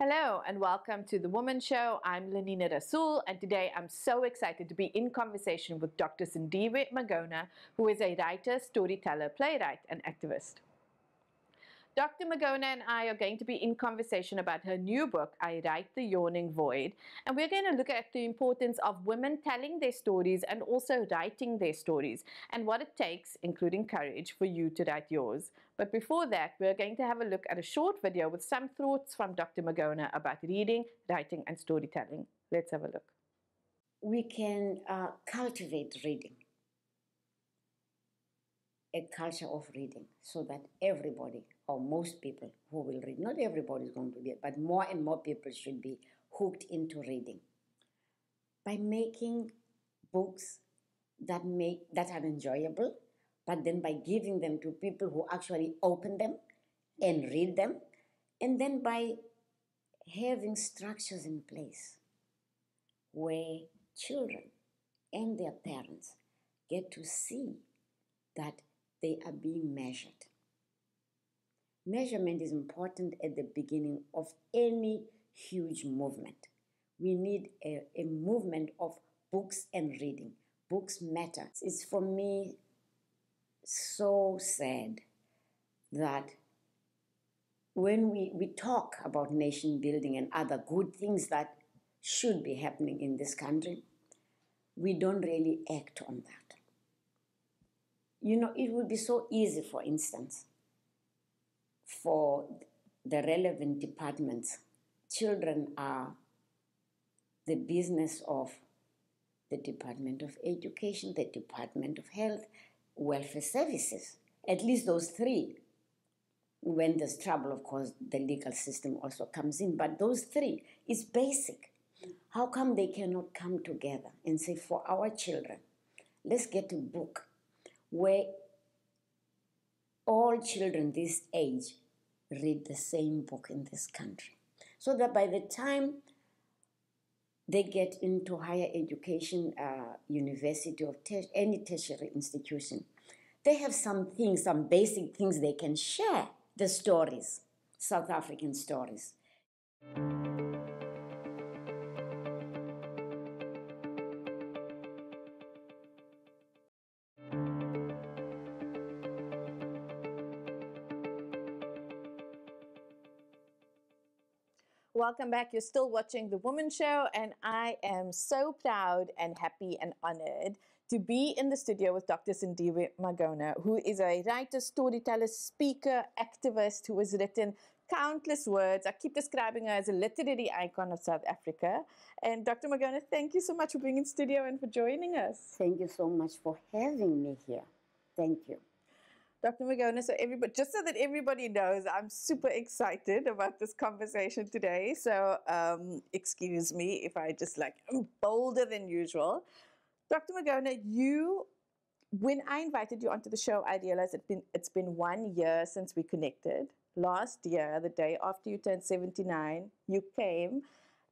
Hello and welcome to the Womxn Show. I'm Lenina Rasool, and today I'm so excited to be in conversation with Dr. Sindiwe Magona, who is a writer, storyteller, playwright, and activist. Dr. Magona and I are going to be in conversation about her new book, I Write the Yawning Void, and we're going to look at the importance of women telling their stories and also writing their stories, and what it takes, including courage, for you to write yours. But before that, we're going to have a look at a short video with some thoughts from Dr. Magona about reading, writing, and storytelling. Let's have a look. We can cultivate reading, a culture of reading, so that everybody, or most people who will read, not everybody is going to be, but more and more people should be hooked into reading. By making books that are enjoyable, but then by giving them to people who actually open them and read them, and then by having structures in place where children and their parents get to see that they are being measured. Measurement is important at the beginning of any huge movement. We need a movement of books and reading. Books matter. It's for me so sad that when we talk about nation building and other good things that should be happening in this country, we don't really act on that. You know, it would be so easy, for instance, for the relevant departments. Children are the business of the Department of Education, the Department of Health, Welfare Services, at least those three. When there's trouble, of course, the legal system also comes in, but those three is basic. How come they cannot come together and say, for our children, let's get a book where all children this age read the same book in this country, so that by the time they get into higher education, university or any tertiary institution, they have some things, some basic things they can share, the stories, South African stories. Welcome back. You're still watching The Womxn Show, and I am so proud and happy and honored to be in the studio with Dr. Sindiwe Magona, who is a writer, storyteller, speaker, activist, who has written countless words. I keep describing her as a literary icon of South Africa. And Dr. Magona, thank you so much for being in studio and for joining us. Thank you so much for having me here. Thank you. Dr. Magona, just so that everybody knows, I'm super excited about this conversation today. So excuse me if I just I'm bolder than usual. Dr. Magona, when I invited you onto the show, I realized it's been 1 year since we connected. Last year, the day after you turned 79, you came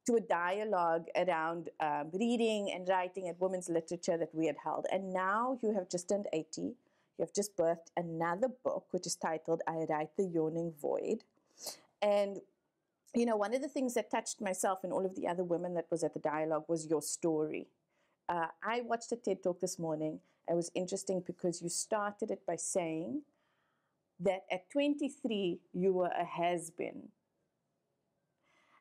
to a dialogue around reading and writing and women's literature that we had held. And now you have just turned 80. You have just birthed another book, which is titled I Write the Yawning Void. And, you know, one of the things that touched myself and all of the other women that was at the dialogue was your story. I watched a TED Talk this morning. It was interesting because you started it by saying that at 23, you were a has-been.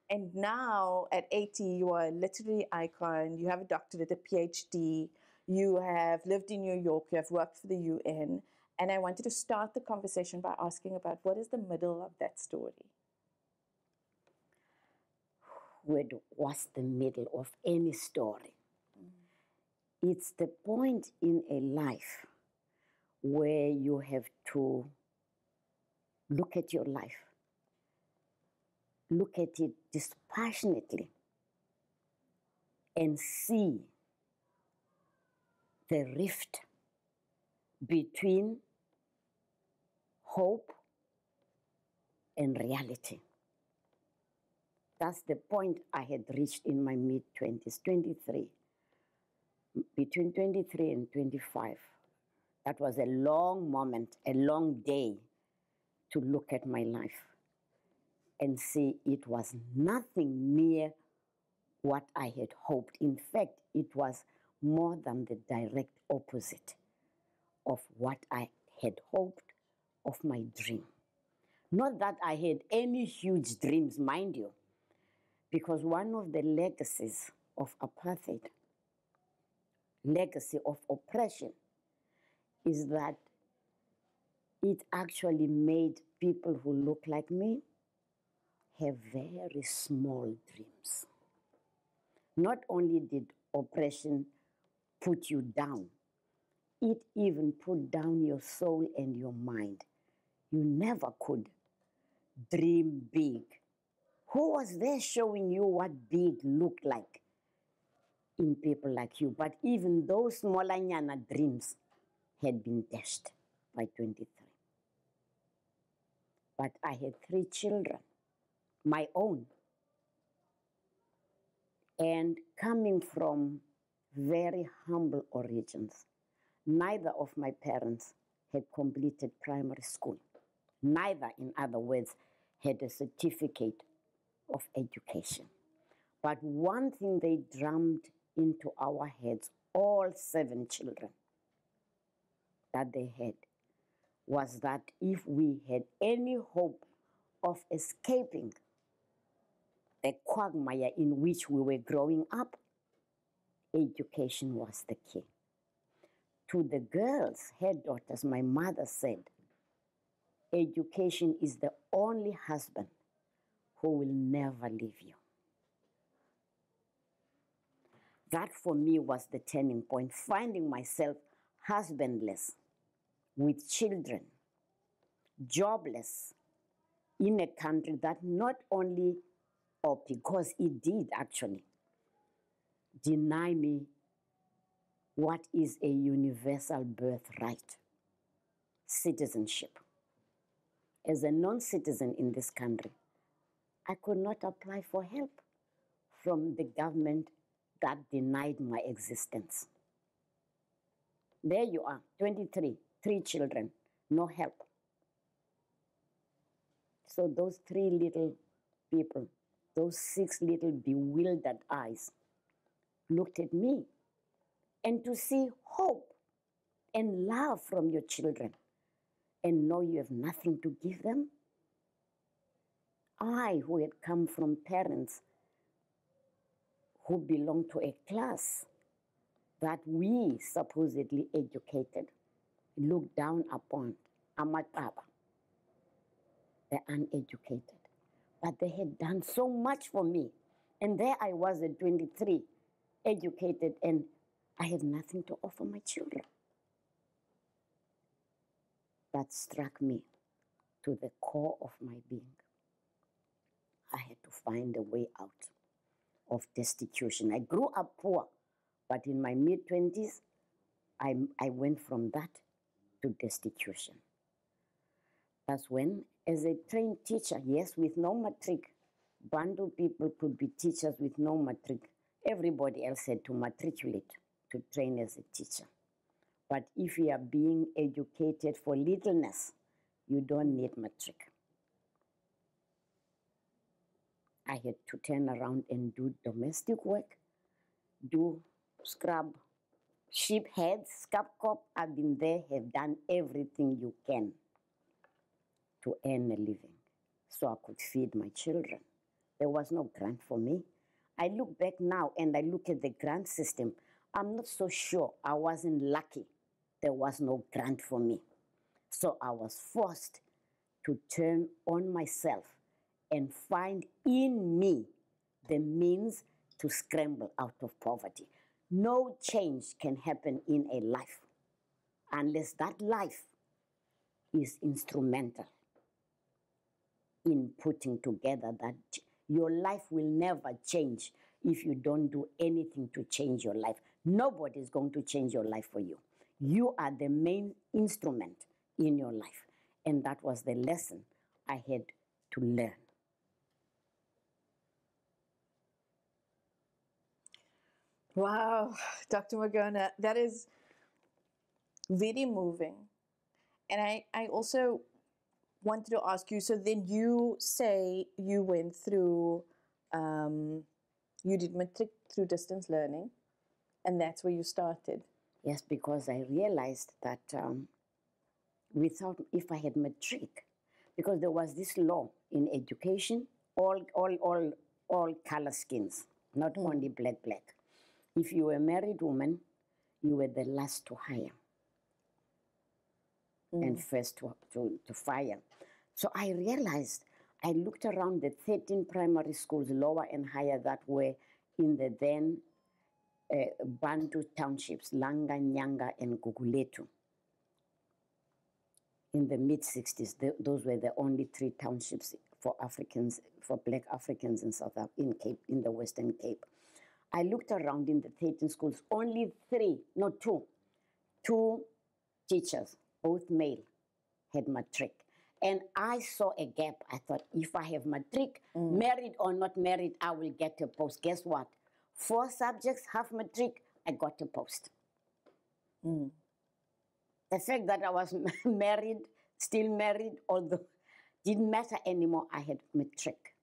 And now at 80, you are a literary icon. You have a doctorate, a PhD. You have lived in New York, you have worked for the UN, and I wanted to start the conversation by asking about what is the middle of that story? What's the middle of any story? It's the point in a life where you have to look at your life, look at it dispassionately, and see the rift between hope and reality. That's the point I had reached in my mid-20s, 23. Between 23 and 25, that was a long moment, a long day to look at my life. and see it was nothing near what I had hoped. In fact, it was more than the direct opposite of what I had hoped of my dream. Not that I had any huge dreams, mind you, because one of the legacies of apartheid, legacy of oppression, is that it actually made people who look like me have very small dreams. Not only did oppression put you down, it even put down your soul and your mind. You never could dream big. Who was there showing you what big looked like in people like you? But even those smaller nyana dreams had been dashed by 23. But I had 3 children, my own. And coming from very humble origins, neither of my parents had completed primary school. Neither, in other words, had a certificate of education. But one thing they drummed into our heads, all 7 children that they had, was that if we had any hope of escaping the quagmire in which we were growing up, education was the key. To the girls, her daughters, my mother said, education is the only husband who will never leave you. That for me was the turning point, finding myself husbandless, with children, jobless, in a country that not only, or because it did actually, deny me what is a universal birthright, citizenship. As a non-citizen in this country, I could not apply for help from the government that denied my existence. There you are, 23, 3 children, no help. So those 3 little people, those 6 little bewildered eyes looked at me. And to see hope and love from your children and know you have nothing to give them. I, who had come from parents who belonged to a class that we supposedly educated, looked down upon, amataba, the uneducated. But they had done so much for me. And there I was at 23, educated, and I had nothing to offer my children. That struck me to the core of my being. I had to find a way out of destitution. I grew up poor, but in my mid-20s, I went from that to destitution. That's when, as a trained teacher, yes, with no matric, Bantu people could be teachers with no matric. Everybody else had to matriculate to train as a teacher. But if you are being educated for littleness, you don't need matric. I had to turn around and do domestic work, do scrub sheep heads, scrub cop. I've been there, have done everything you can to earn a living so I could feed my children. There was no grant for me. I look back now and I look at the grant system. I'm not so sure. I wasn't lucky. There was no grant for me. So I was forced to turn on myself and find in me the means to scramble out of poverty. No change can happen in a life unless that life is instrumental in putting together that. Your life will never change if you don't do anything to change your life. Nobody is going to change your life for you. You are the main instrument in your life. And that was the lesson I had to learn. Wow, Dr. Magona, that is very moving. And I also wanted to ask you, so then you say you went through, you did matric through distance learning, and that's where you started. Yes, because I realized that if I had matric, because there was this law in education, all color skins, not only black. If you were a married woman, you were the last to hire and first to fire. So I realized, I looked around the 13 primary schools, lower and higher, that were in the then Bantu townships, Langa, Nyanga, and Guguletu. In the mid-60s, those were the only 3 townships for Africans, for black Africans in in the Western Cape. I looked around in the 13 schools, only 2 teachers, both male, had matric. And I saw a gap. I thought, if I have matric, married or not married, I will get a post. Guess what? 4 subjects, half matric, I got a post. The fact that I was married, still married, although didn't matter anymore, I had matric.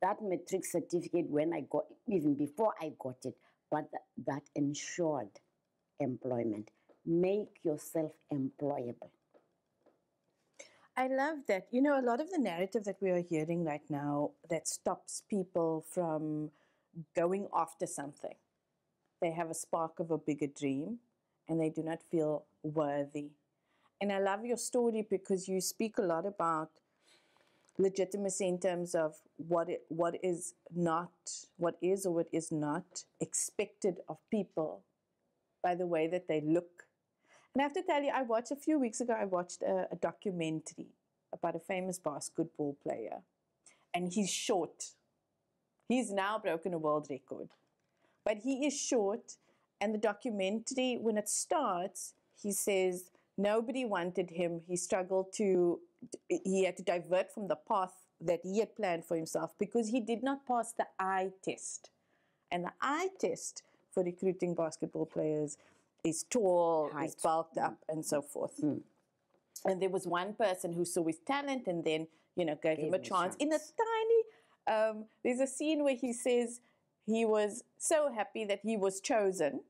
That matric certificate, when I got, even before I got it, but that ensured employment. Make yourself employable. I love that. You know, a lot of the narrative that we are hearing right now that stops people from going after something. They have a spark of a bigger dream and they do not feel worthy. And I love your story because you speak a lot about legitimacy in terms of what is or what is not expected of people by the way that they look. And I have to tell you, a few weeks ago, I watched a documentary about a famous basketball player. And he's short. He's now broken a world record. But he is short. And the documentary, when it starts, he says nobody wanted him. He had to divert from the path that he had planned for himself because he did not pass the eye test. And the eye test for recruiting basketball players is tall, is bulked up, and so forth. And there was one person who saw his talent and then, gave him a chance. In a tiny, there's a scene where he says he was so happy that he was chosen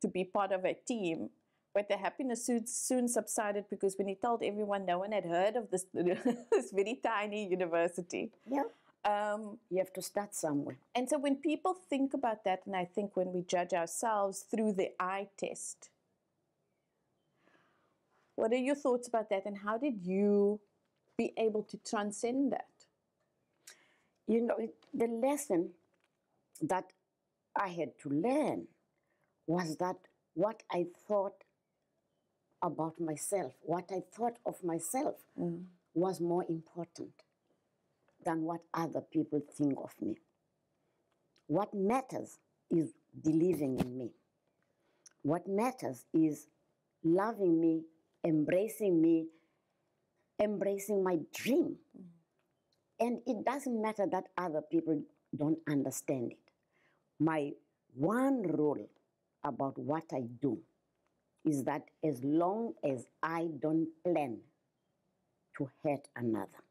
to be part of a team, but the happiness soon subsided because when he told everyone, no one had heard of this, this very tiny university. Yeah. You have to start somewhere. And so when people think about that, and I think when we judge ourselves through the eye test, what are your thoughts about that, and how did you be able to transcend that? The lesson that I had to learn was that what I thought about myself, what I thought of myself was more important than what other people think of me. What matters is believing in me. What matters is loving me, embracing my dream. And it doesn't matter that other people don't understand it. My one rule about what I do is that as long as I don't plan to hurt another,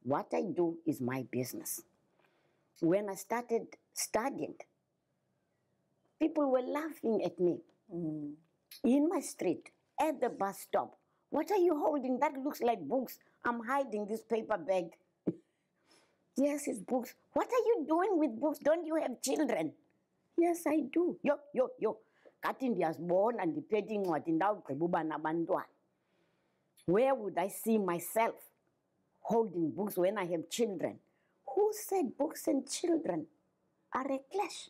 what I do is my business. When I started studying, people were laughing at me in my street, at the bus stop. What are you holding? That looks like books. I'm hiding this paper bag. Yes, it's books. What are you doing with books? Don't you have children? Yes, I do. Yo. Kathi ndiyazibona and ndiphethe incwadi ndawugqiba nabantwana. Where would I see myself holding books when I have children? Who said books and children are a clash?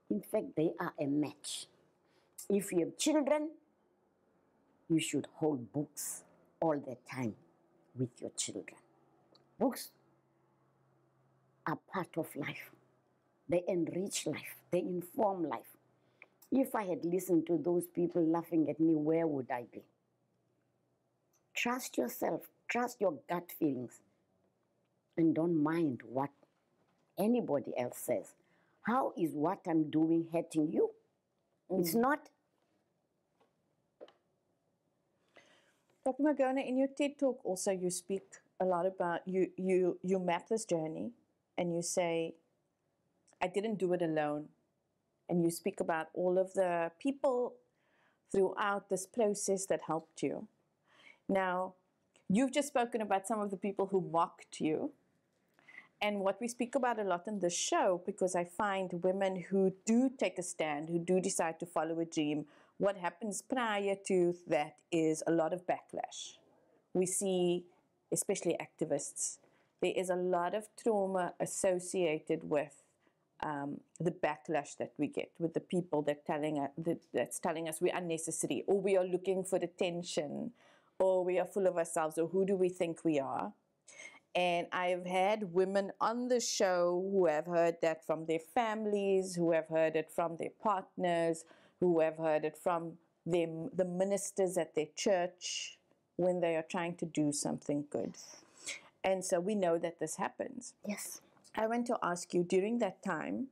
In fact, they are a match. If you have children, you should hold books all the time with your children. Books are part of life. They enrich life. They inform life. If I had listened to those people laughing at me, where would I be? Trust yourself. Trust your gut feelings. And don't mind what anybody else says. How is what I'm doing hurting you? It's not. Dr. Magona, in your TED Talk also you speak a lot about, you map this journey and you say, I didn't do it alone. And you speak about all of the people throughout this process that helped you. Now, you've just spoken about some of the people who mocked you. And what we speak about a lot in the show, because I find women who do take a stand, who do decide to follow a dream, what happens prior to that is a lot of backlash. We see, especially activists, there is a lot of trauma associated with the backlash that we get, with the people that's telling us we're unnecessary, or we are looking for attention, or we are full of ourselves, or who do we think we are? And I've had women on the show who have heard that from their families, who have heard it from their partners, who have heard it from them, the ministers at their church, when they are trying to do something good. And so we know that this happens. Yes. I want to ask you, during that time,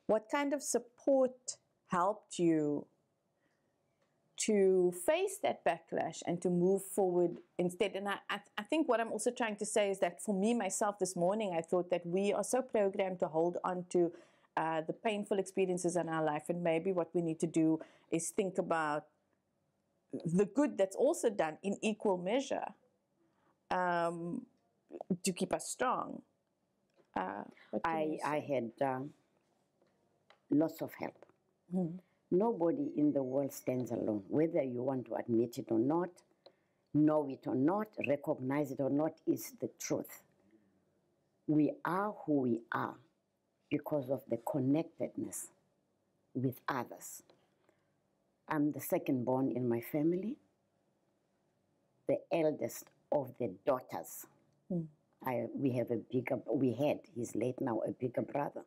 what kind of support helped you to face that backlash and to move forward instead? And I think what I'm also trying to say is that for me, myself, this morning, I thought that we are so programmed to hold on to the painful experiences in our life, and maybe what we need to do is think about the good that's also done in equal measure to keep us strong. I had lots of help. Mm. Nobody in the world stands alone, whether you want to admit it or not, know it or not, recognize it or not, is the truth. We are who we are because of the connectedness with others. I'm the second born in my family, the eldest of the daughters. Mm. We had, he's late now, a bigger brother.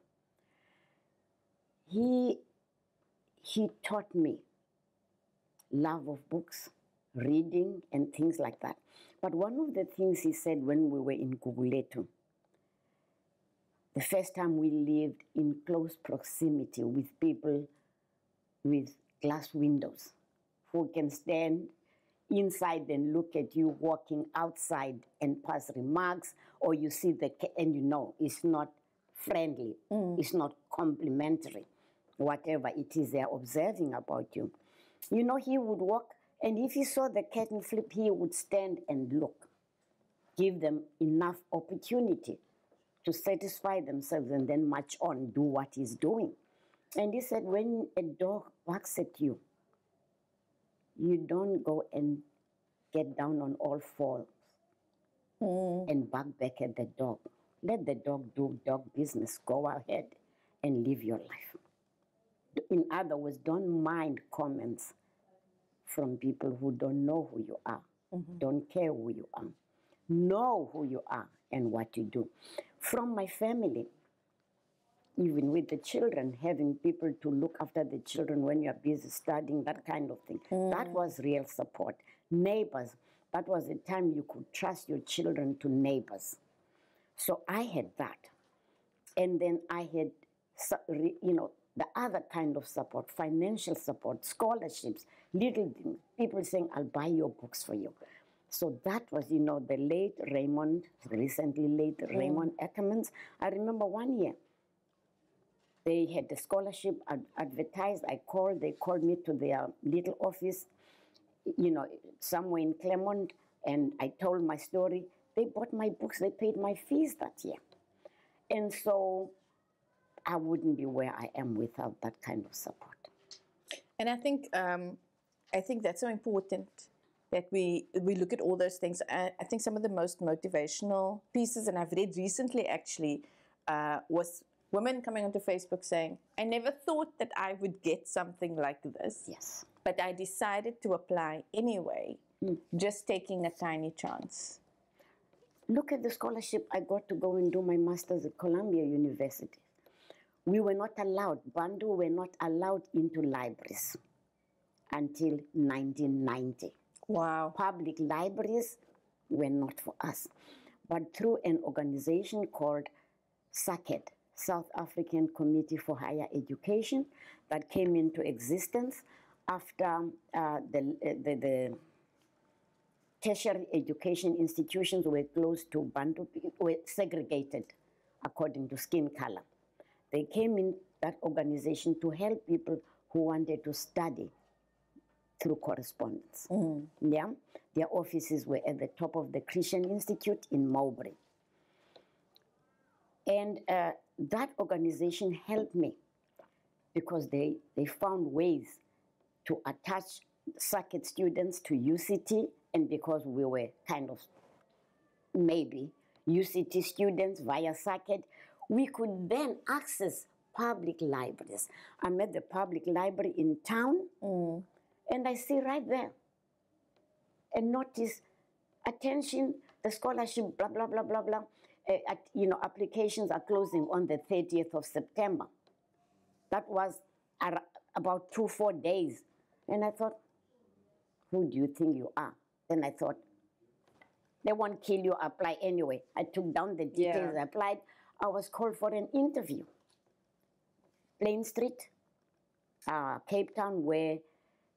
He taught me love of books, reading, and things like that. But one of the things he said when we were in Guguletu, the first time we lived in close proximity with people with glass windows who can stand inside and look at you walking outside and pass remarks, or you see and you know it's not friendly, it's not complimentary, whatever it is they're observing about you. You know, he would walk, and if he saw the curtain flip, he would stand and look, give them enough opportunity to satisfy themselves and then march on, do what he's doing. And he said, when a dog barks at you, you don't go and get down on all fours and bark back at the dog. Let the dog do dog business. Go ahead and live your life. In other words, don't mind comments from people who don't know who you are, don't care who you are. Know who you are and what you do. From my family, even with the children, having people to look after the children when you're busy studying, that kind of thing. That was real support. Neighbors, that was the time you could trust your children to neighbors. So I had that. And then I had, you know, the other kind of support, financial support, scholarships, little things. People saying, I'll buy your books for you. So that was, you know, the late Raymond, recently late Raymond Ackermans. I remember one year, they had the scholarship advertised. They called me to their little office, you know, somewhere in Claremont, and I told my story. They bought my books, they paid my fees that year. And so I wouldn't be where I am without that kind of support. And I think that's so important that we look at all those things. I think some of the most motivational pieces, and I've read recently actually, was women coming onto Facebook saying, I never thought that I would get something like this. Yes. But I decided to apply anyway, just taking a tiny chance. Look at the scholarship I got to go and do my master's at Columbia University. We were not allowed, Bantu were not allowed into libraries until 1990. Wow. Public libraries were not for us. But through an organization called SACED, South African Committee for Higher Education, that came into existence after the tertiary education institutions were closed to Bantu, were segregated according to skin color. They came in that organization to help people who wanted to study through correspondence. Yeah, their offices were at the top of the Christian Institute in Mowbray. And that organization helped me because they found ways to attach circuit students to UCT, and because we were kind of maybe UCT students via circuit, we could then access public libraries. I'm at the public library in town, and I see right there a notice, attention, the scholarship, blah, blah, blah, blah, blah. Applications are closing on the 30th of September. That was about 2-4 days. And I thought, who do you think you are? Then I thought, they won't kill you, apply anyway. I took down the details, I applied. I was called for an interview. Plain Street, Cape Town, where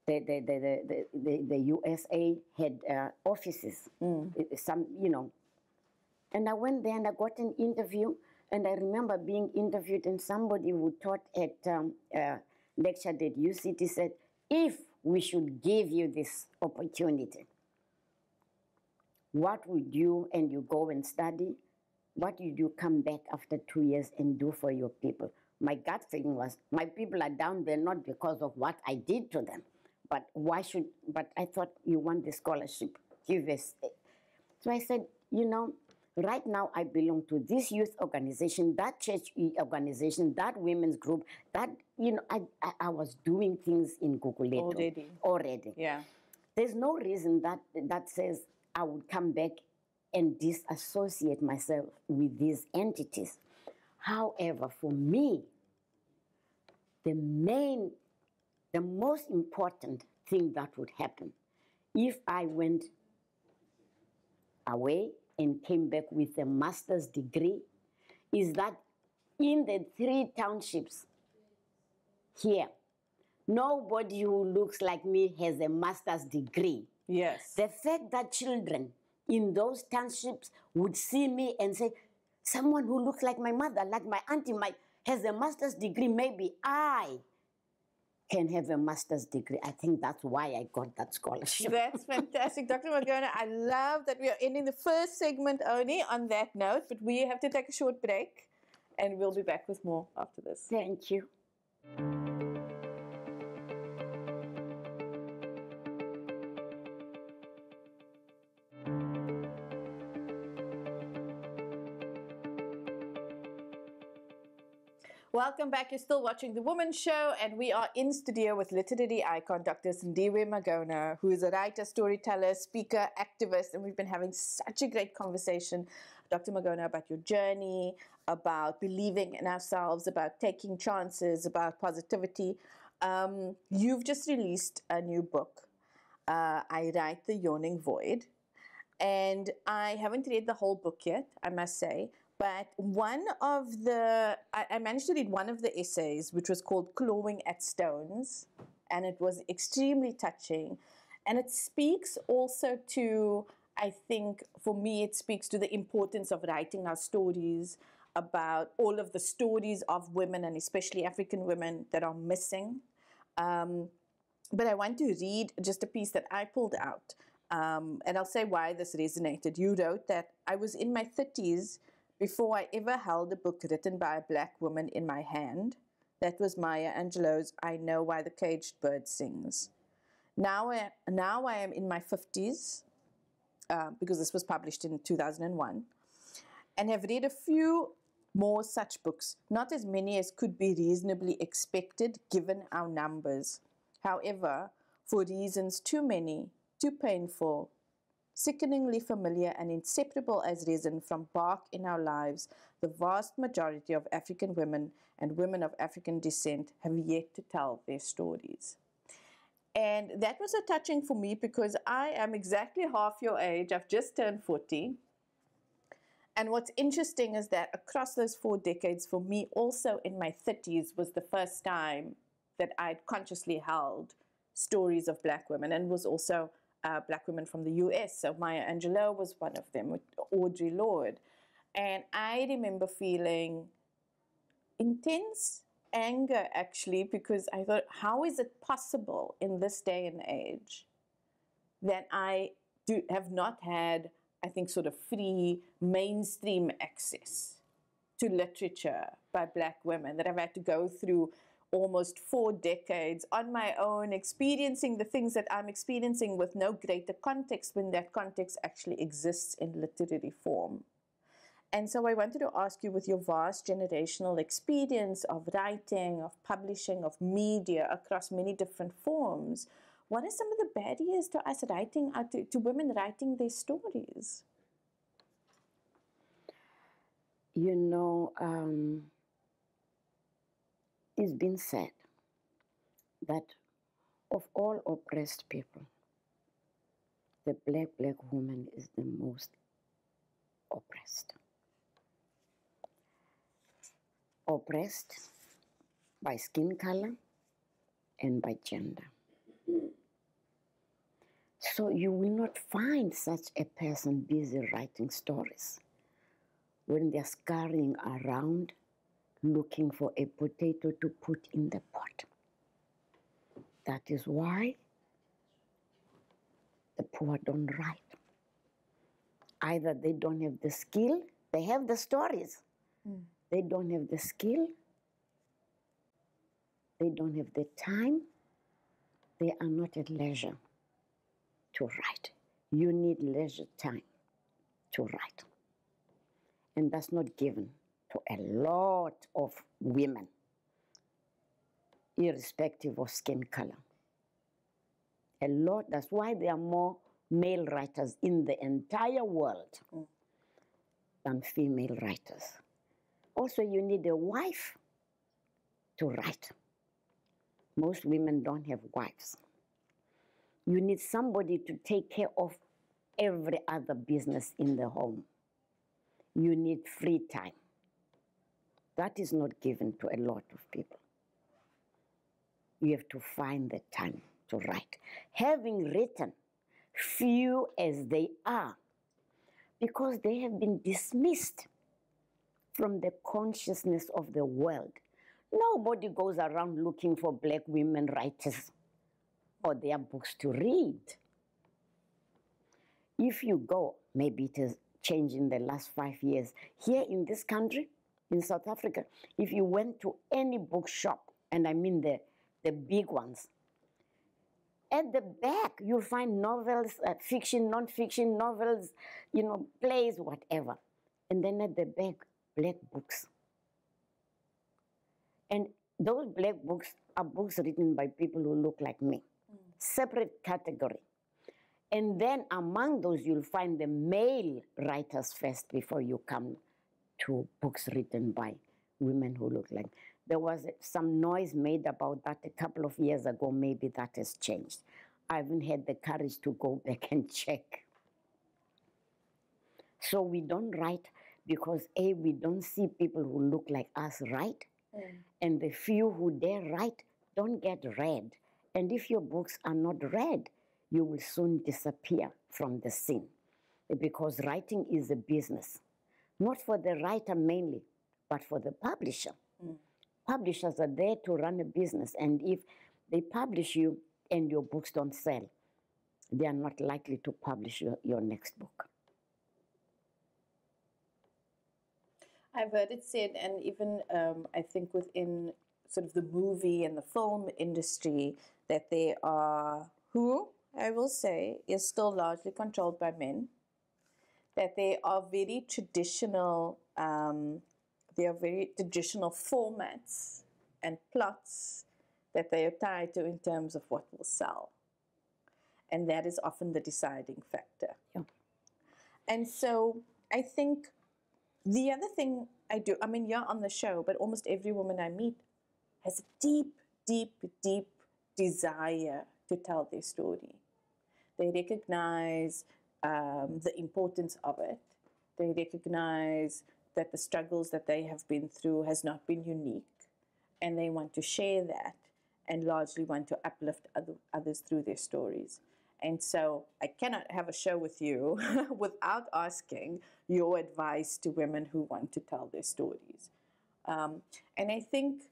the USA had offices, And I went there and I got an interview, and I remember being interviewed, and somebody who taught at lectured at UCT said, if we should give you this opportunity, what would you, and you go and study, what would you come back after 2 years and do for your people? My gut feeling was, my people are down there not because of what I did to them, but I thought, you want the scholarship, give us. So I said, right now I belong to this youth organization, that church organization, that women's group, that, I was doing things in Guguletu already. Yeah. There's no reason that says I would come back and disassociate myself with these entities. However, for me, the most important thing that would happen if I went away and came back with a master's degree is that in the 3 townships here, nobody who looks like me has a master's degree. Yes. The fact that children in those townships would see me and say, someone who looks like my mother, like my auntie, has a master's degree, maybe I can have a master's degree. I think that's why I got that scholarship. That's fantastic. Dr. Magona, I love that we are ending the first segment only on that note, but we have to take a short break, and we'll be back with more after this. Thank you. Welcome back. You're still watching The Womxn Show, and we are in studio with literary icon Dr. Sindiwe Magona, who is a writer, storyteller, speaker, activist, and we've been having such a great conversation, Dr. Magona, about your journey, about believing in ourselves, about taking chances, about positivity. You've just released a new book, I Write the Yawning Void, and I haven't read the whole book yet, I must say. But I managed to read one of the essays, which was called Clawing at Stones, and it was extremely touching. And it speaks also to, I think, for me, it speaks to the importance of writing our stories, about all of the stories of women, and especially African women, that are missing. But I want to read just a piece that I pulled out, and I'll say why this resonated. You wrote that I was in my 30s before I ever held a book written by a black woman in my hand. That was Maya Angelou's I Know Why the Caged Bird Sings. Now I am in my 50s, because this was published in 2001, and have read a few more such books, not as many as could be reasonably expected given our numbers. However, for reasons too many, too painful, sickeningly familiar and inseparable as resin from bark in our lives, the vast majority of African women and women of African descent have yet to tell their stories. And that was so touching for me because I am exactly half your age. I've just turned 40. And what's interesting is that across those 4 decades, for me also in my 30s was the first time that I'd consciously held stories of black women, and was also Black women from the US. So Maya Angelou was one of them, with Audre Lorde. And I remember feeling intense anger, actually, because I thought, how is it possible in this day and age that I have not had, I think, sort of free mainstream access to literature by Black women, that I've had to go through almost 4 decades on my own, experiencing the things that I'm experiencing with no greater context, when that context actually exists in literary form. And so I wanted to ask you, with your vast generational experience of writing, of publishing, of media across many different forms, what are some of the barriers to us writing, to women writing their stories? You know, it's been said that of all oppressed people, the black woman is the most oppressed. Oppressed by skin color and by gender. So you will not find such a person busy writing stories when they're scurrying around looking for a potato to put in the pot. That is why the poor don't write. Either they don't have the skill, they have the stories. They don't have the skill, they don't have the time, they are not at leisure to write. You need leisure time to write. And that's not given to a lot of women, irrespective of skin color. A lot, that's why there are more male writers in the entire world than female writers. Also, you need a wife to write. Most women don't have wives. You need somebody to take care of every other business in the home. You need free time. That is not given to a lot of people. You have to find the time to write. Having written, few as they are, because they have been dismissed from the consciousness of the world. Nobody goes around looking for black women writers or their books to read. If you go, maybe it has changed in the last 5 years, here in this country, in South Africa, if you went to any bookshop, and I mean the big ones, at the back you'll find novels, fiction, non-fiction, novels, you know, plays, whatever. And then at the back, black books. And those black books are books written by people who look like me. Separate category. And then among those, you'll find the male writers first before you come to books written by women who look like. There was some noise made about that a couple of years ago. Maybe that has changed. I haven't had the courage to go back and check. So we don't write because A, we don't see people who look like us write. And the few who dare write don't get read. And if your books are not read, you will soon disappear from the scene, because writing is a business, not for the writer mainly, but for the publisher. Publishers are there to run a business, and if they publish you and your books don't sell, they are not likely to publish your next book. I've heard it said, and even I think within sort of the movie and the film industry, that they are, who I will say is still largely controlled by men, that they are very traditional, formats and plots that they are tied to in terms of what will sell. And that is often the deciding factor. Yeah. And so I think the other thing I do, I mean, you're on the show, but almost every woman I meet has a deep, deep, deep desire to tell their story. They recognize the importance of it. They recognize that the struggles that they have been through has not been unique, and they want to share that and largely want to uplift others through their stories. And so I cannot have a show with you without asking your advice to women who want to tell their stories. And I think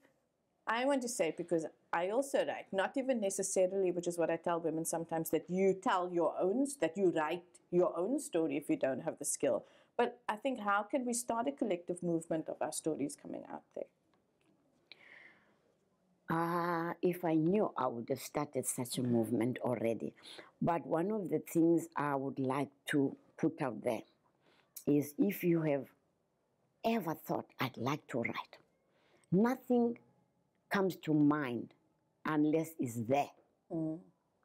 I want to say, because I also write, not even necessarily, which is what I tell women sometimes, that you tell your own, that you write your own story if you don't have the skill. But I think, how can we start a collective movement of our stories coming out there? If I knew, I would have started such a movement already. But one of the things I would like to put out there is, if you have ever thought, I'd like to write, nothing comes to mind unless it's there.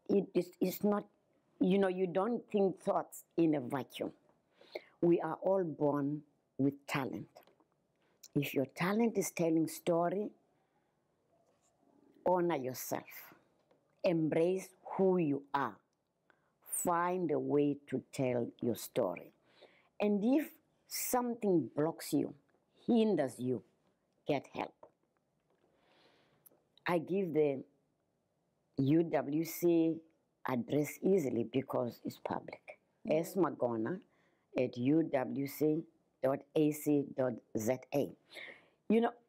It's not, you don't think thoughts in a vacuum. We are all born with talent. If your talent is telling story, honor yourself. Embrace who you are. Find a way to tell your story. And if something blocks you, hinders you, get help. I give the UWC address easily because it's public. Magona at uwc.ac.za.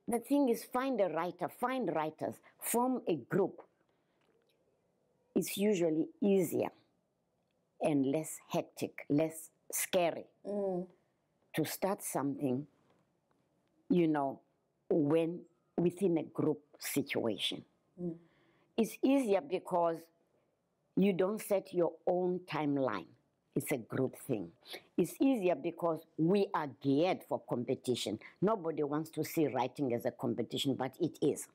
The thing is, find a writer, find writers, form a group. It's usually easier and less hectic, less scary to start something, when within a group situation. It's easier because you don't set your own timeline. It's a group thing. It's easier because we are geared for competition. Nobody wants to see writing as a competition, but it is.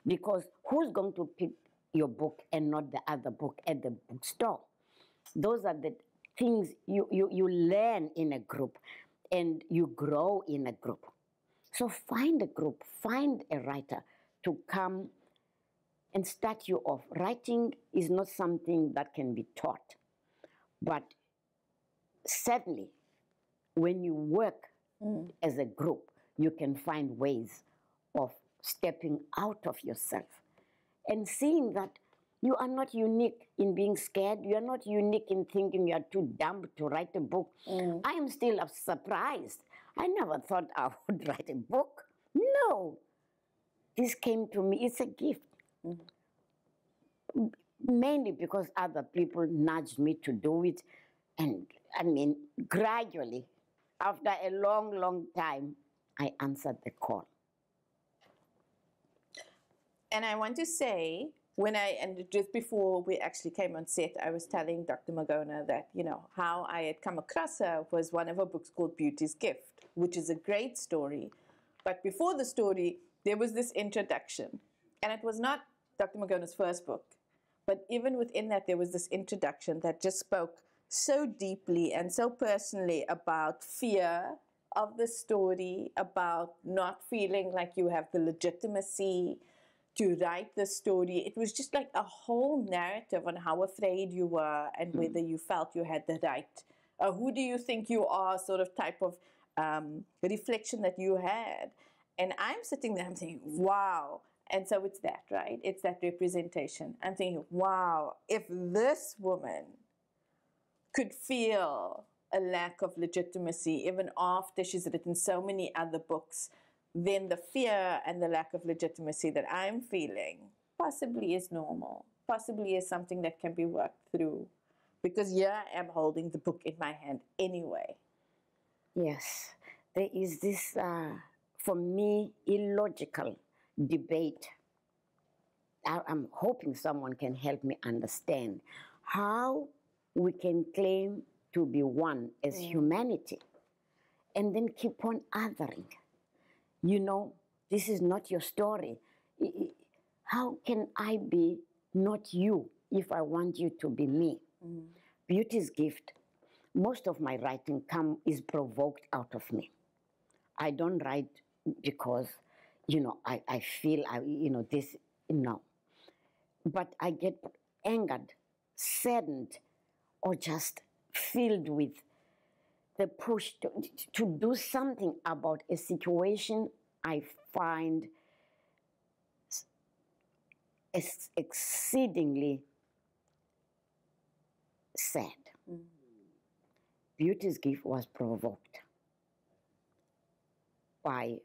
Because who's going to pick your book and not the other book at the bookstore? Those are the things you learn in a group, and you grow in a group. So find a group, find a writer to come and start you off. Writing is not something that can be taught, but certainly when you work as a group, you can find ways of stepping out of yourself and seeing that you are not unique in being scared. You are not unique in thinking you are too dumb to write a book. I am still surprised. I never thought I would write a book. No. This came to me. It's a gift. Mainly because other people nudged me to do it. And gradually, after a long, long time, I answered the call. And I want to say, and just before we actually came on set, I was telling Dr. Magona that, how I had come across her was one of her books called Beauty's Gift, which is a great story. But before the story, there was this introduction. And it was not Dr. Magona's first book. But even within that, there was this introduction that just spoke so deeply and so personally about fear of the story, about not feeling like you have the legitimacy to write the story. It was just like a whole narrative on how afraid you were and whether you felt you had the right. Who do you think you are, sort of type of reflection that you had. And I'm sitting there, I'm thinking, wow. And so it's that, right? It's that representation. I'm thinking, wow, if this woman could feel a lack of legitimacy even after she's written so many other books, then the fear and the lack of legitimacy that I'm feeling possibly is normal, possibly is something that can be worked through. Because I am holding the book in my hand anyway. Yes, there is this, for me, illogical debate. I'm hoping someone can help me understand how we can claim to be one as humanity and then keep on othering. This is not your story. How can I be not you if I want you to be me? Beauty's Gift, most of my writing is provoked out of me. I don't write because, I feel, this, no. But I get angered, saddened, or just filled with the push to do something about a situation I find exceedingly sad. Beauty's gift was provoked by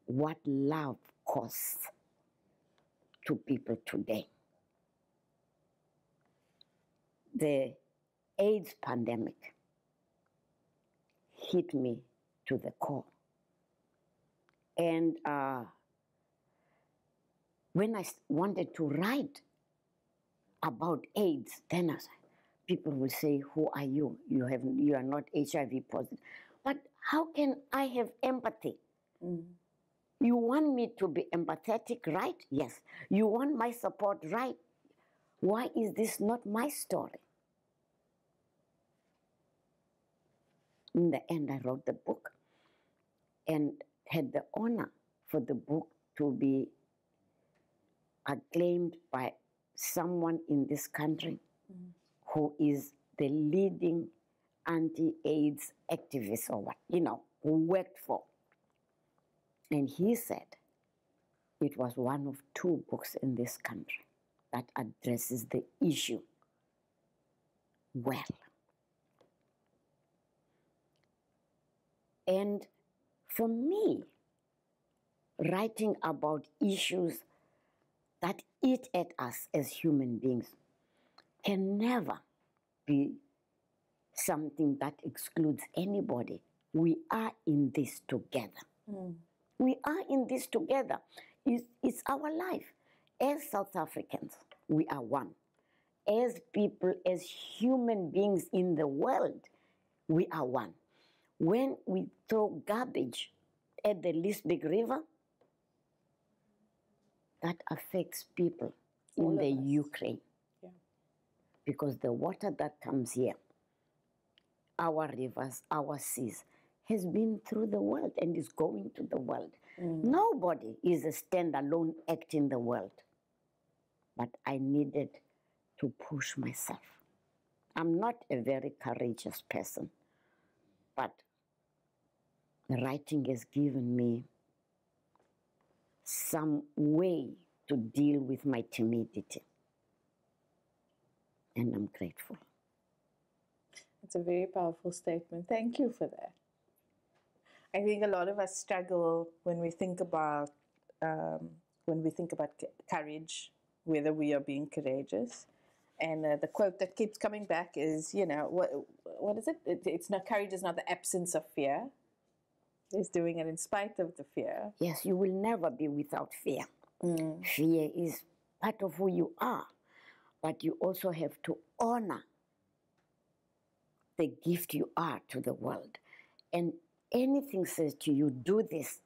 what love costs to people today. The AIDS pandemic hit me to the core. And when I wanted to write about AIDS, then people will say, "Who are you? You are not HIV positive." But how can I have empathy? You want me to be empathetic, right? Yes. You want my support, right? Why is this not my story? In the end, I wrote the book and had the honor for the book to be acclaimed by someone in this country who is the leading anti-AIDS activist, or what, who worked for. And he said it was one of 2 books in this country that addresses the issue well. And for me, writing about issues that eat at us as human beings can never be something that excludes anybody. We are in this together. We are in this together. It's our life. As South Africans, we are one. As people, as human beings in the world, we are one. When we throw garbage at the Big River, that affects people in the Ukraine. Yeah. Because the water that comes here, our rivers, our seas, has been through the world and is going to the world. Nobody is a standalone act in the world. But I needed to push myself. I'm not a very courageous person, but the writing has given me some way to deal with my timidity. And I'm grateful. It's a very powerful statement. Thank you for that. I think a lot of us struggle when we think about courage, whether we are being courageous. And the quote that keeps coming back is, what is it? It's not, courage is not the absence of fear. It's doing it in spite of the fear. Yes, you will never be without fear. Fear is part of who you are. But you also have to honor the gift you are to the world. And anything says to you, do this,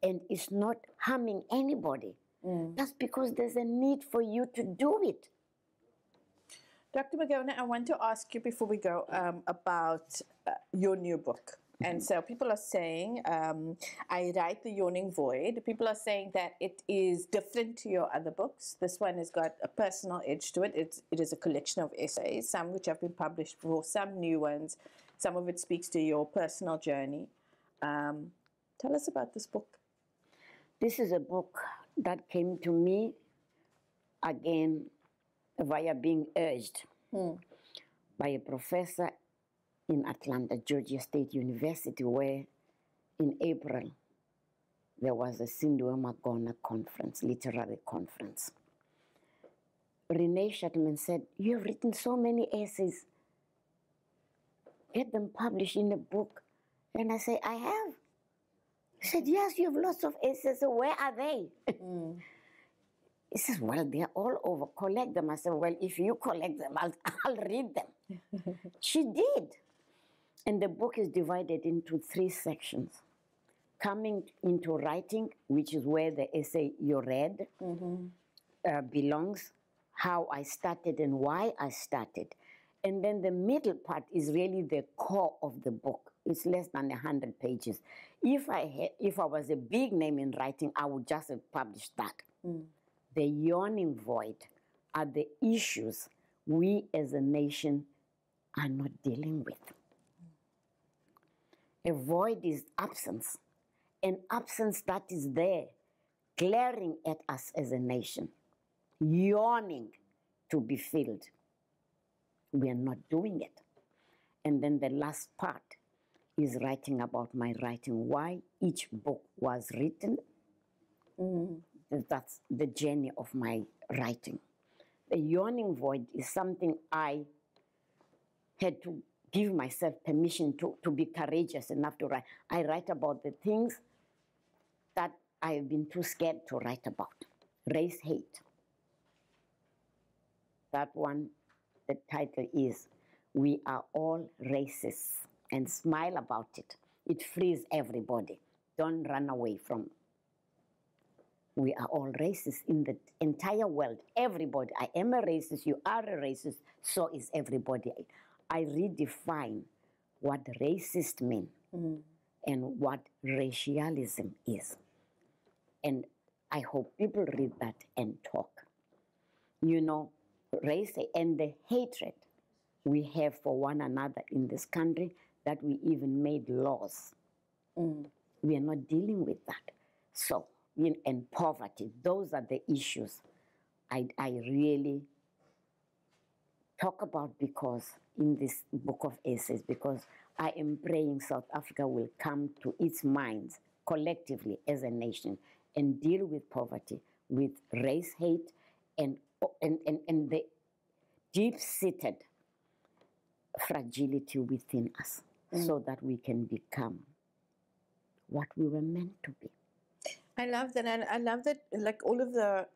and it's not harming anybody, that's because there's a need for you to do it. Dr. Magona, I want to ask you before we go about your new book. And so people are saying, I Write the Yawning Void. People are saying that it is different to your other books. This one has got a personal edge to it. It is a collection of essays, some which have been published before, some new ones. Some of it speaks to your personal journey. Tell us about this book. This is a book that came to me, again, via being urged by a professor in Atlanta, Georgia State University, where in April there was a Sindiwe Magona conference, literary conference. Renee Shatman said, "You have written so many essays. Get them published in a book." And I say, "I have." He said, "Yes, you have lots of essays. So where are they?" He says, "Well, they're all over. Collect them." I said, "Well, if you collect them, I'll read them." She did. And the book is divided into 3 sections. Coming into writing, which is where the essay you read belongs, how I started and why I started. And then the middle part is really the core of the book. It's less than 100 pages. If I was a big name in writing, I would just have published that. The yawning void are the issues we as a nation are not dealing with. A void is absence, an absence that is there, glaring at us as a nation, yawning to be filled. we are not doing it. And then the last part is writing about my writing, why each book was written. That's the journey of my writing. The Yawning Void is something I had to give myself permission to be courageous enough to write. I write about the things that I've been too scared to write about. Race hate. That one, the title is We Are All Racists, and smile about it. It frees everybody. Don't run away from it. We are all racist in the entire world. Everybody. I am a racist. You are a racist. So is everybody. I redefine what racist means and what racialism is. And I hope people read that and talk. You know, race and the hatred we have for one another in this country, that we even made laws. We are not dealing with that. So, and poverty, those are the issues I really talk about, because in this book of essays, because I am praying South Africa will come to its minds collectively as a nation and deal with poverty, with race hate, and the deep-seated fragility within us, so that we can become what we were meant to be. I love that, and I love that, like all of the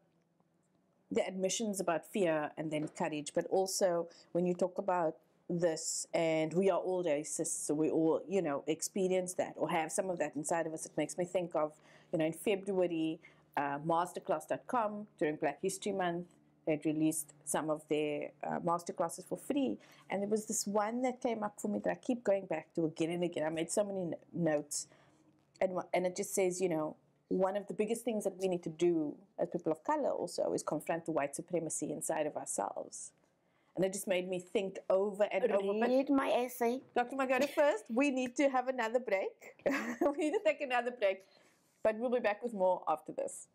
admissions about fear and then courage, but also when you talk about this, and we are all racists, so we all, experience that or have some of that inside of us. It makes me think of, in February, masterclass.com during Black History Month, they'd released some of their masterclasses for free, and there was this one that came up for me that I keep going back to again and again. I made so many notes, and it just says, one of the biggest things that we need to do as people of color also is confront the white supremacy inside of ourselves. And it just made me think over and over. Read my essay. Dr. Magona, first, we need to have another break. We need to take another break. But we'll be back with more after this.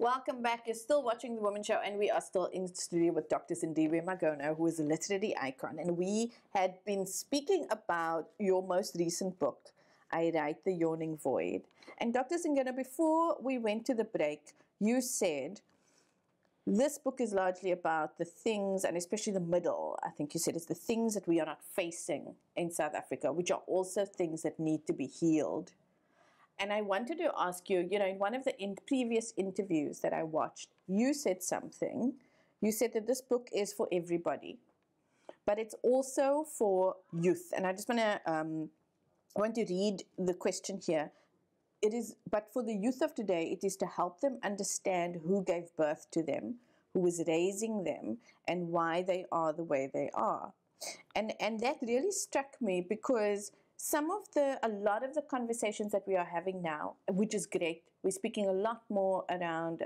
Welcome back. You're still watching The Womxn Show, and we are still in studio with Dr. Sindiwe Magona, who is a literary icon. And we had been speaking about your most recent book, I Write the Yawning Void. And Dr. Sindiwe, before we went to the break, you said this book is largely about the things, and especially the middle, I think you said, it's the things that we are not facing in South Africa, which are also things that need to be healed. And I wanted to ask you, in one of the previous interviews that I watched, you said something. You said that this book is for everybody, but it's also for youth. And I just want to read the question here. It is, but for the youth of today, it is to help them understand who gave birth to them, who is raising them, and why they are the way they are. And that really struck me, because a lot of the conversations that we are having now, which is great, we're speaking a lot more around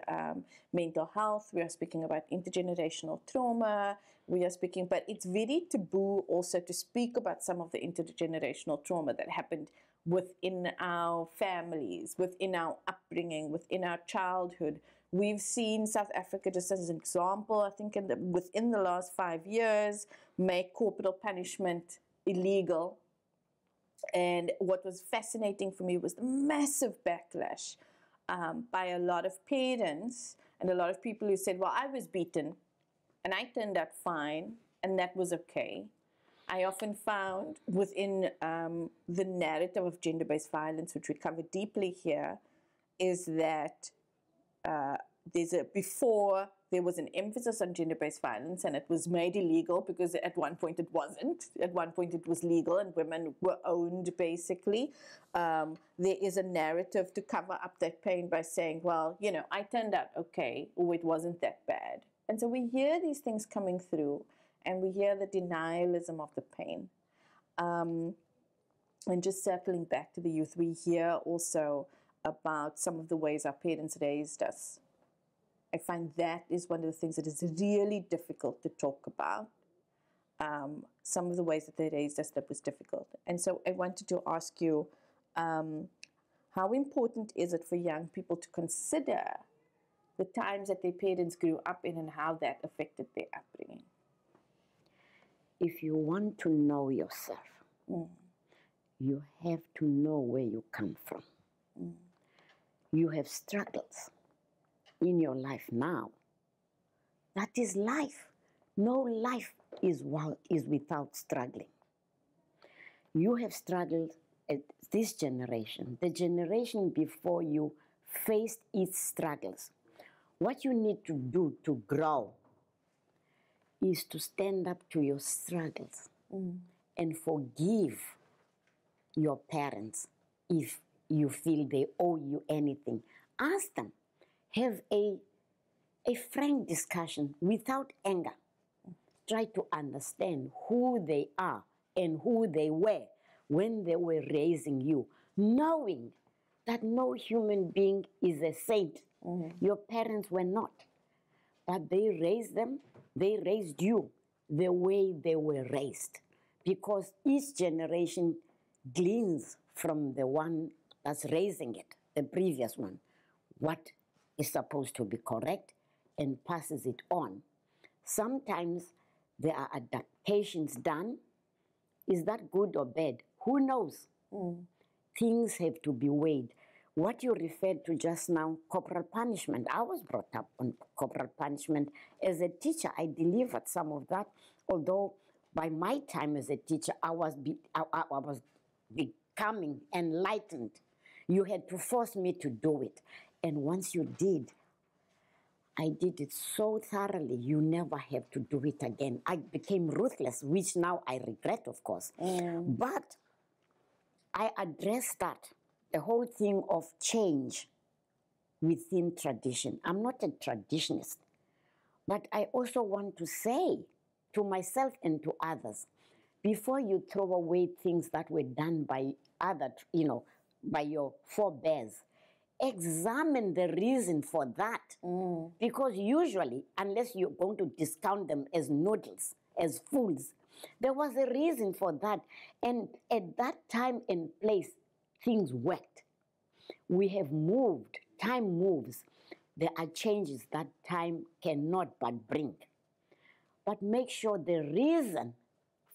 mental health, we are speaking about intergenerational trauma, but it's very taboo also to speak about some of the intergenerational trauma that happened within our families, within our upbringing, within our childhood. We've seen South Africa, just as an example, I think within the last 5 years, make corporal punishment illegal. And what was fascinating for me was the massive backlash by a lot of parents and a lot of people who said, well, I was beaten and I turned out fine and that was okay. I often found within the narrative of gender-based violence, which we cover deeply here, is that before there was an emphasis on gender-based violence, and it was made illegal because at one point it wasn't. At one point it was legal and women were owned, basically. There is a narrative to cover up that pain by saying, well, I turned out okay, or it wasn't that bad. And so we hear these things coming through, and we hear the denialism of the pain. And just circling back to the youth, we hear also about some of the ways our parents raised us. I find that is one of the things that is really difficult to talk about. some of the ways that they raised us that was difficult. And so I wanted to ask you, how important is it for young people to consider the times that their parents grew up in and how that affected their upbringing? If you want to know yourself, you have to know where you come from. You have struggles in your life now. That is life. No life is without struggling. You have struggled at this generation. The generation before you faced its struggles. What you need to do to grow is to stand up to your struggles and forgive your parents if you feel they owe you anything. Ask them. Have a frank discussion without anger. Try to understand who they are and who they were when they were raising you, knowing that no human being is a saint. Your parents were not. But they raised them, they raised you the way they were raised. Because each generation gleans from the one that's raising it, the previous one, what is supposed to be correct and passes it on. Sometimes there are adaptations done. Is that good or bad? Who knows? Things have to be weighed. What you referred to just now, corporal punishment. I was brought up on corporal punishment. As a teacher, I delivered some of that, although by my time as a teacher, I was becoming enlightened. You had to force me to do it. And once you did, I did it so thoroughly, you never have to do it again. I became ruthless, which now I regret, of course. But I addressed that, the whole thing of change within tradition. I'm not a traditionist, but I also want to say to myself and to others, before you throw away things that were done by by your forebears, examine the reason for that. Because usually, unless you're going to discount them as noodles, as fools, there was a reason for that. And at that time and place, things worked. We have moved. Time moves. There are changes that time cannot but bring. But make sure the reason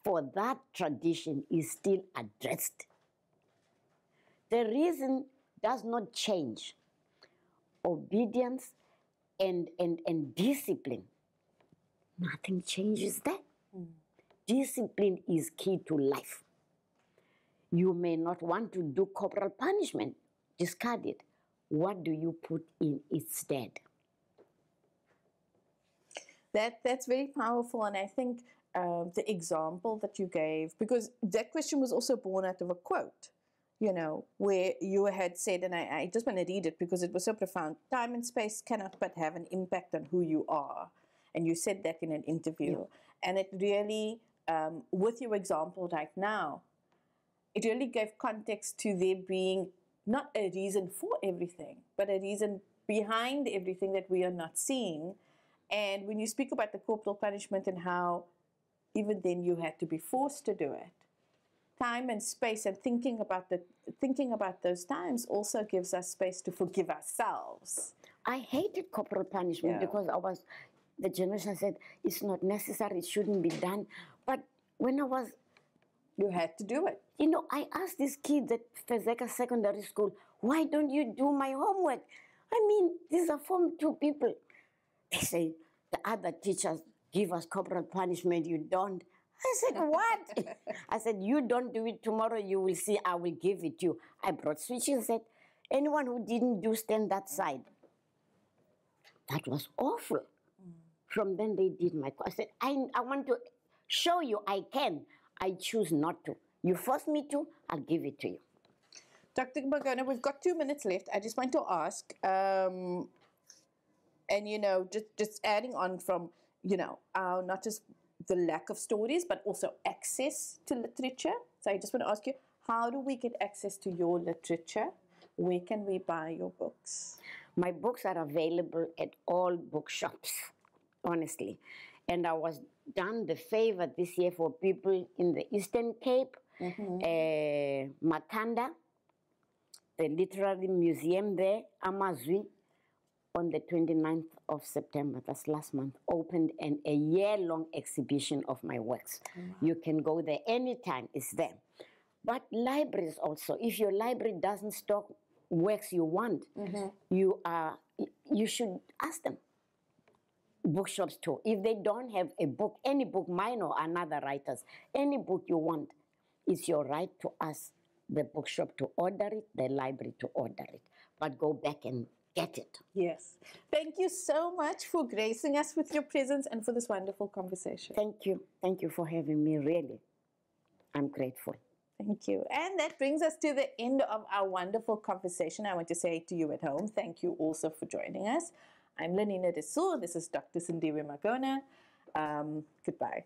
for that tradition is still addressed. The reason does not change. Obedience and discipline, nothing changes that. Discipline is key to life. You may not want to do corporal punishment. Discard it. What do you put in its stead? That's very powerful, and I think the example that you gave, because that question was also born out of a quote, where you had said, and I just want to read it because it was so profound, time and space cannot but have an impact on who you are. And you said that in an interview. And it really, with your example right now, it really gave context to there being not a reason for everything, but a reason behind everything that we are not seeing. And when you speak about the corporal punishment and how even then you had to be forced to do it, time and space and thinking about those times also gives us space to forgive ourselves. I hated corporal punishment because the generation said it's not necessary, it shouldn't be done. But when you had to do it. I asked these kids at Fezeka Secondary School, why don't you do my homework? I mean, these are Form 2 people. They say, the other teachers give us corporal punishment, you don't. I said, what? I said, you don't do it tomorrow, you will see, I will give it to you. I brought switches and said, anyone who didn't do, stand that side. That was awful. From then they did my course. I said, I want to show you I can. I choose not to. You force me to, I'll give it to you. Dr. Magona, we've got 2 minutes left. I just want to ask, and just adding on from, not just the lack of stories, but also access to literature. So I just want to ask you, how do we get access to your literature? Where can we buy your books? My books are available at all bookshops, honestly. And I was done the favor this year for people in the Eastern Cape, Makanda, the Literary Museum there, Amazwi, on the 29th of September, that's last month, opened a year-long exhibition of my works. You can go there anytime, it's there. But libraries also, if your library doesn't stock works you want, you should ask them. Bookshops too. If they don't have a book, any book, mine or another writer's, any book you want, it's your right to ask the bookshop to order it, the library to order it. But go back and get it. Yes. Thank you so much for gracing us with your presence and for this wonderful conversation. Thank you. Thank you for having me, really. I'm grateful. Thank you. And that brings us to the end of our wonderful conversation. I want to say to you at home, thank you also for joining us. I'm Lenina Dessou. This is Dr. Sindiwe Magona. Goodbye.